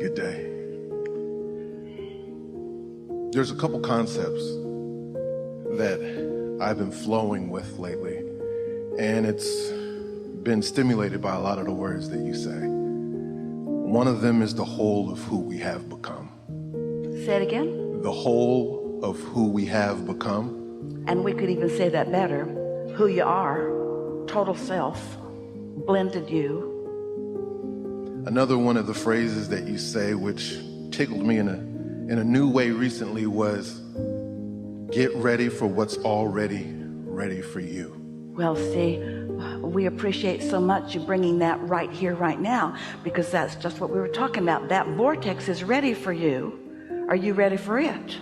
Good day. There's a couple concepts that I've been flowing with lately, and it's been stimulated by a lot of the words that you say. One of them is the whole of who we have become. Say it again. The whole of who we have become. And we could even say that better. Who you are, total self, blended you. Another one of the phrases that you say, which tickled me in a new way recently, was get ready for what's already ready for you. Well, see, we appreciate so much you bringing that right here, right now, because that's just what we were talking about. That vortex is ready for you. Are you ready for it?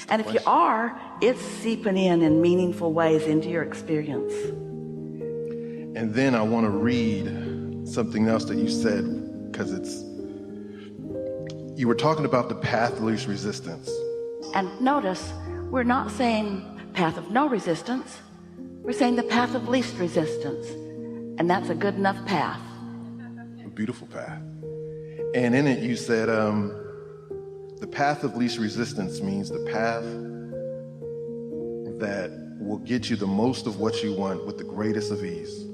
And if you are, it's seeping in meaningful ways into your experience. And then I want to read something else that you said, because you were talking about the path of least resistance. And notice, we're not saying path of no resistance. We're saying the path of least resistance. And that's a good enough path. A beautiful path. And in it you said, the path of least resistance means the path that will get you the most of what you want with the greatest of ease.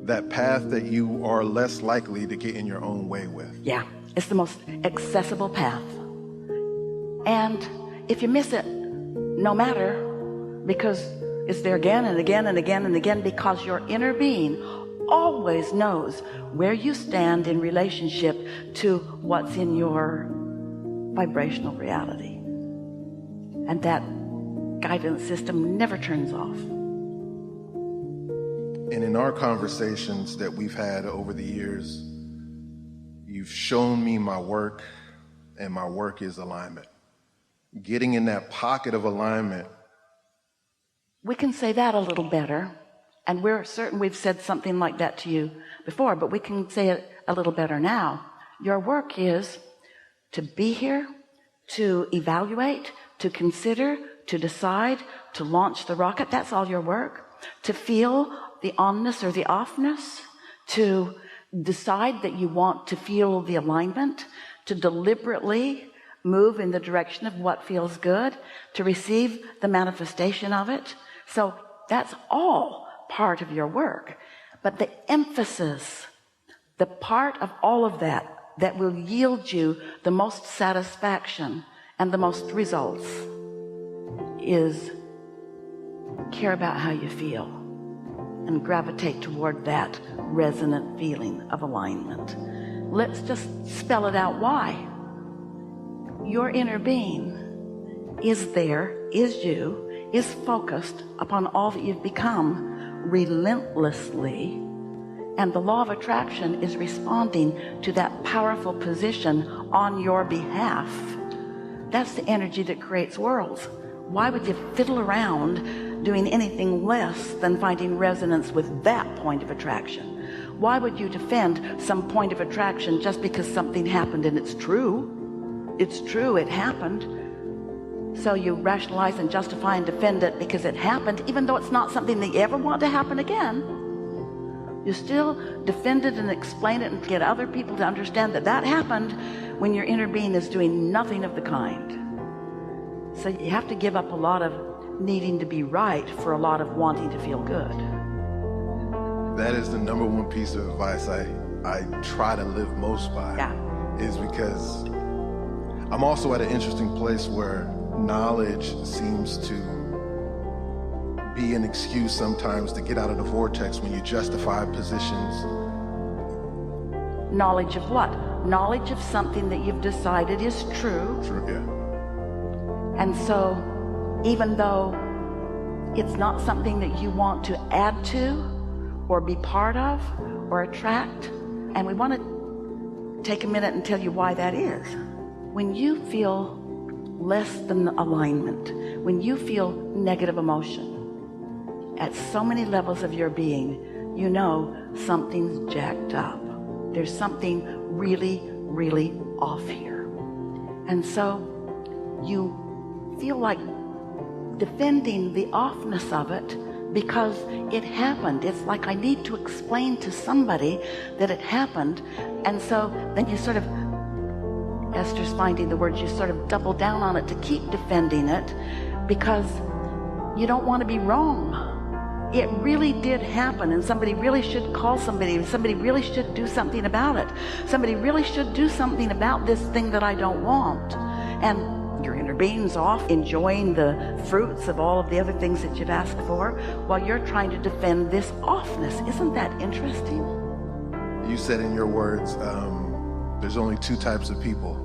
That path that you are less likely to get in your own way with. Yeah, it's the most accessible path. And if you miss it, no matter, because it's there again and again and again and again, because your inner being always knows where you stand in relationship to what's in your vibrational reality. And that guidance system never turns off. And in our conversations that we've had over the years, you've shown me my work, and my work is alignment. Getting in that pocket of alignment. We can say that a little better, and we're certain we've said something like that to you before, but we can say it a little better now. Your work is to be here, to evaluate, to consider, to decide, to launch the rocket. That's all your work. To feel the onness or the offness, to decide that you want to feel the alignment, to deliberately move in the direction of what feels good, to receive the manifestation of it. So that's all part of your work. But the emphasis, the part of all of that that will yield you the most satisfaction and the most results, is care about how you feel and gravitate toward that resonant feeling of alignment. Let's just spell it out why. Your inner being is there, is you, is focused upon all that you've become relentlessly, and the law of attraction is responding to that powerful position on your behalf. That's the energy that creates worlds. Why would you fiddle around doing anything less than finding resonance with that point of attraction? Why would you defend some point of attraction just because something happened and it's true? It's true, it happened. So you rationalize and justify and defend it because it happened, even though it's not something that you ever want to happen again. You still defend it and explain it and get other people to understand that that happened when your inner being is doing nothing of the kind. So you have to give up a lot of needing to be right for a lot of wanting to feel good. That is the number one piece of advice I try to live most by. Yeah. Is because I'm also at an interesting place where knowledge seems to be an excuse sometimes to get out of the vortex when you justify positions. Knowledge of what? Knowledge of something that you've decided is true. True, yeah. And so even though it's not something that you want to add to or be part of or attract, and we want to take a minute and tell you why that is. When you feel less than alignment, when you feel negative emotion at so many levels of your being, you know something's jacked up. There's something really, really off here. And so you feel like defending the offness of it because it happened. It's like I need to explain to somebody that it happened. And so then you sort of Esther's finding the words, you sort of double down on it to keep defending it because you don't want to be wrong. It really did happen, and somebody really should call somebody, and somebody really should do something about it. Somebody really should do something about this thing that I don't want. And your inner being's off enjoying the fruits of all of the other things that you've asked for while you're trying to defend this offness. Isn't that interesting? You said in your words, there's only two types of people,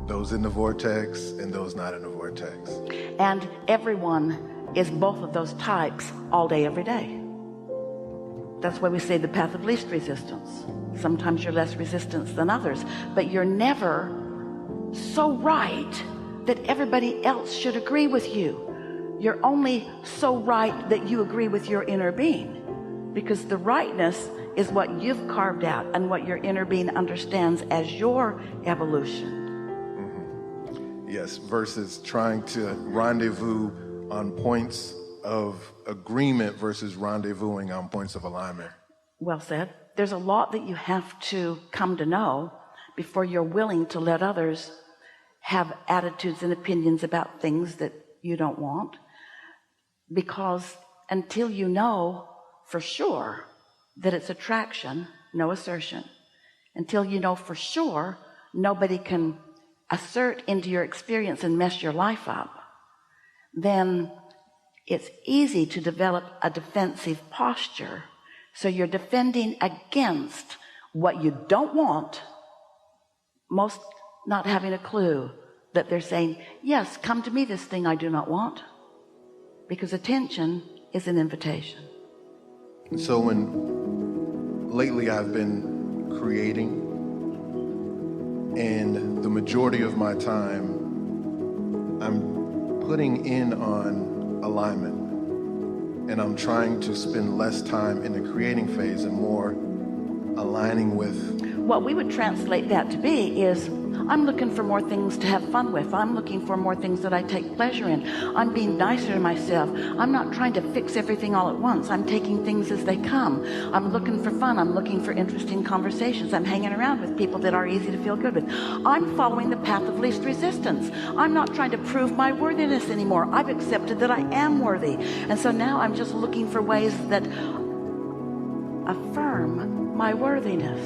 those in the vortex and those not in the vortex. And everyone is both of those types all day, every day. That's why we say the path of least resistance. Sometimes you're less resistance than others, but you're never so right that everybody else should agree with you. You're only so right that you agree with your inner being, because the rightness is what you've carved out and what your inner being understands as your evolution. Mm-hmm. Yes, versus trying to rendezvous on points of agreement versus rendezvousing on points of alignment. Well said. There's a lot that you have to come to know before you're willing to let others have attitudes and opinions about things that you don't want, because until you know for sure that it's attraction, no assertion, until you know for sure nobody can assert into your experience and mess your life up, then it's easy to develop a defensive posture. So you're defending against what you don't want, most not having a clue that they're saying, yes, come to me, this thing I do not want, because attention is an invitation. So when lately I've been creating, and the majority of my time I'm putting in on alignment, and I'm trying to spend less time in the creating phase and more aligning with. What we would translate that to be is, I'm looking for more things to have fun with. I'm looking for more things that I take pleasure in. I'm being nicer to myself. I'm not trying to fix everything all at once. I'm taking things as they come. I'm looking for fun. I'm looking for interesting conversations. I'm hanging around with people that are easy to feel good with. I'm following the path of least resistance. I'm not trying to prove my worthiness anymore. I've accepted that I am worthy. And so now I'm just looking for ways that affirm my worthiness.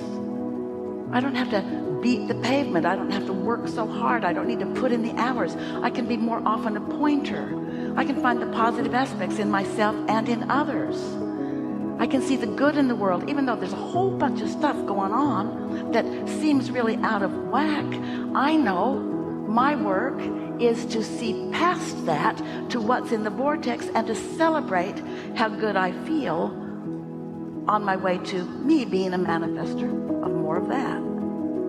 I don't have to beat the pavement. I don't have to work so hard. I don't need to put in the hours. I can be more often a pointer. I can find the positive aspects in myself and in others. I can see the good in the world, even though there's a whole bunch of stuff going on that seems really out of whack. I know my work is to see past that to what's in the vortex and to celebrate how good I feel on my way to me being a manifester of more of that.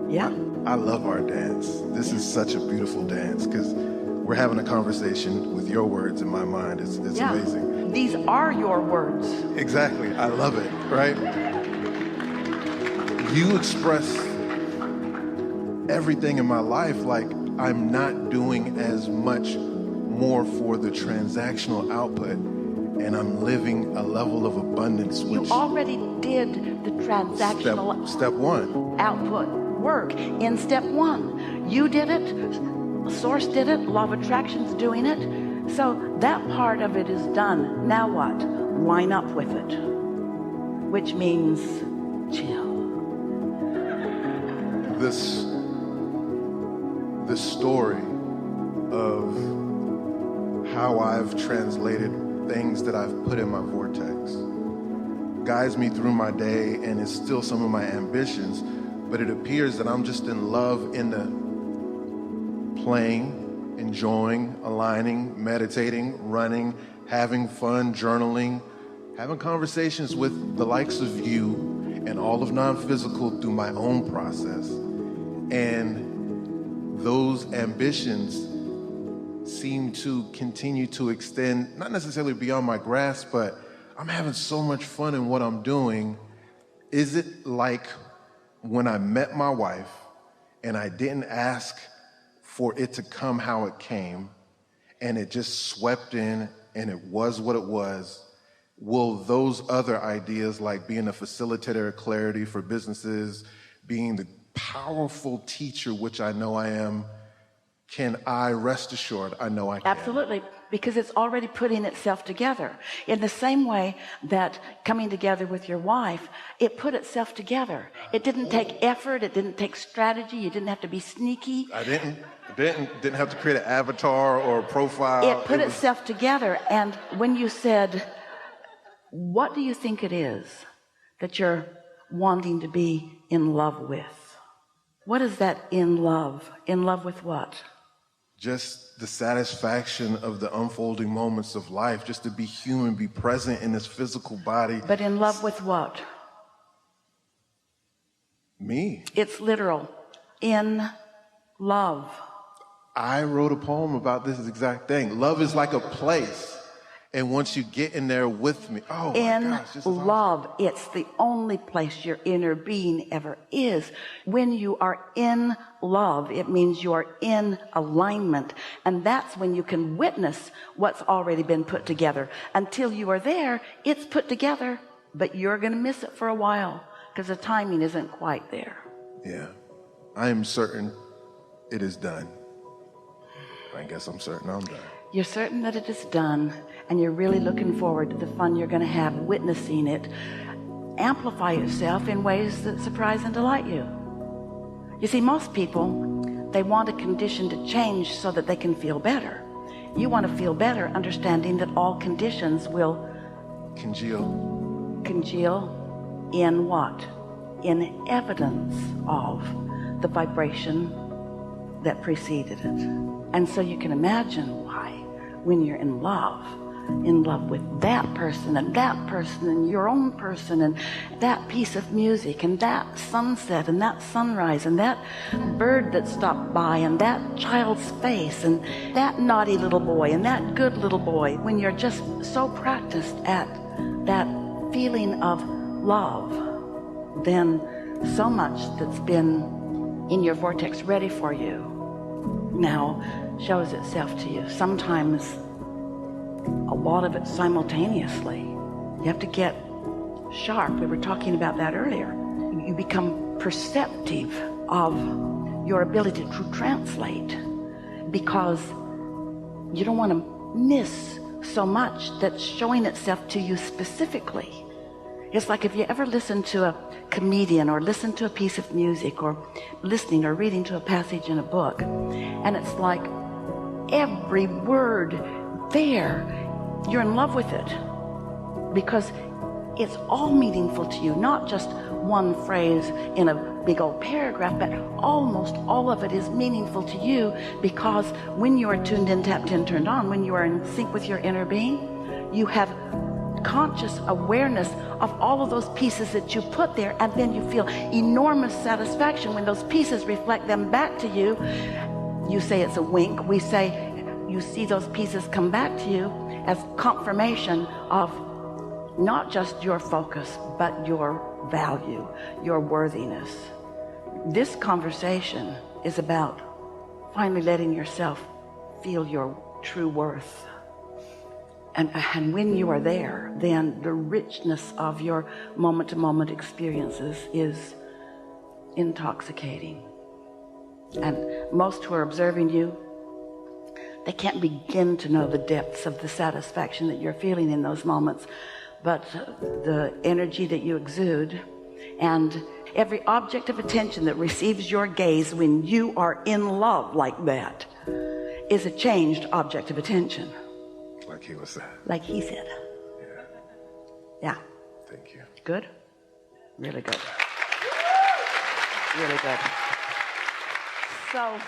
Yeah. I love our dance. This is such a beautiful dance because we're having a conversation with your words in my mind. It's amazing. These are your words. Exactly. I love it, right? You express everything in my life like I'm not doing as much more for the transactional output, and I'm living a level of abundance. You already did the transactional step one output work in step one. You did it, Source did it, Law of Attraction's doing it. So that part of it is done. Now what? Line up with it, which means chill. This story of how I've translated things that I've put in my vortex guides me through my day, and it's still some of my ambitions, but it appears that I'm just in love in the playing, enjoying, aligning, meditating, running, having fun, journaling, having conversations with the likes of you and all of non-physical through my own process. And those ambitions seem to continue to extend, not necessarily beyond my grasp, but I'm having so much fun in what I'm doing. Is it like when I met my wife and I didn't ask for it to come how it came and it just swept in and it was what it was? Will those other ideas, like being a facilitator of clarity for businesses, being the powerful teacher, which I know I am, can I rest assured I know I can? Absolutely, because it's already putting itself together. In the same way that coming together with your wife, it put itself together. It didn't take effort. It didn't take strategy. You didn't have to be sneaky. I didn't have to create an avatar or a profile. It put itself together. And when you said, what do you think it is that you're wanting to be in love with? What is that in love? In love with what? Just the satisfaction of the unfolding moments of life, just to be human, be present in this physical body. But in love with what? Me. It's literal. In love. I wrote a poem about this exact thing. Love is like a place. And once you get in there with me, oh my gosh. In love, it's the only place your inner being ever is. When you are in love, it means you are in alignment. And that's when you can witness what's already been put together. Until you are there, it's put together, but you're going to miss it for a while because the timing isn't quite there. Yeah. I am certain it is done. I guess I'm certain I'm done. You're certain that it is done, and you're really looking forward to the fun you're going to have witnessing it amplify itself in ways that surprise and delight you. You see, most people, they want a condition to change so that they can feel better. You want to feel better, understanding that all conditions will congeal in what? In evidence of the vibration that preceded it. And so you can imagine why, when you're in love with that person and your own person and that piece of music and that sunset and that sunrise and that bird that stopped by and that child's face and that naughty little boy and that good little boy, when you're just so practiced at that feeling of love, then so much that's been in your vortex ready for you now shows itself to you. Sometimes a lot of it simultaneously. You have to get sharp. We were talking about that earlier. You become perceptive of your ability to translate because you don't want to miss so much that's showing itself to you specifically. It's like if you ever listen to a comedian or listen to a piece of music or listening or reading to a passage in a book, and it's like every word there, you're in love with it because it's all meaningful to you, not just one phrase in a big old paragraph, but almost all of it is meaningful to you because when you are tuned in, tapped in, turned on, when you are in sync with your inner being, you have conscious awareness of all of those pieces that you put there, and then you feel enormous satisfaction when those pieces reflect them back to you. You say it's a wink. We say you see those pieces come back to you as confirmation of not just your focus, but your value, your worthiness. This conversation is about finally letting yourself feel your true worth. And when you are there, then the richness of your moment-to-moment experiences is intoxicating. And most who are observing you, they can't begin to know the depths of the satisfaction that you're feeling in those moments. But the energy that you exude and every object of attention that receives your gaze when you are in love like that is a changed object of attention. Like he was saying. Like he said. Yeah. Yeah. Thank you. Good? Really good. Really good. So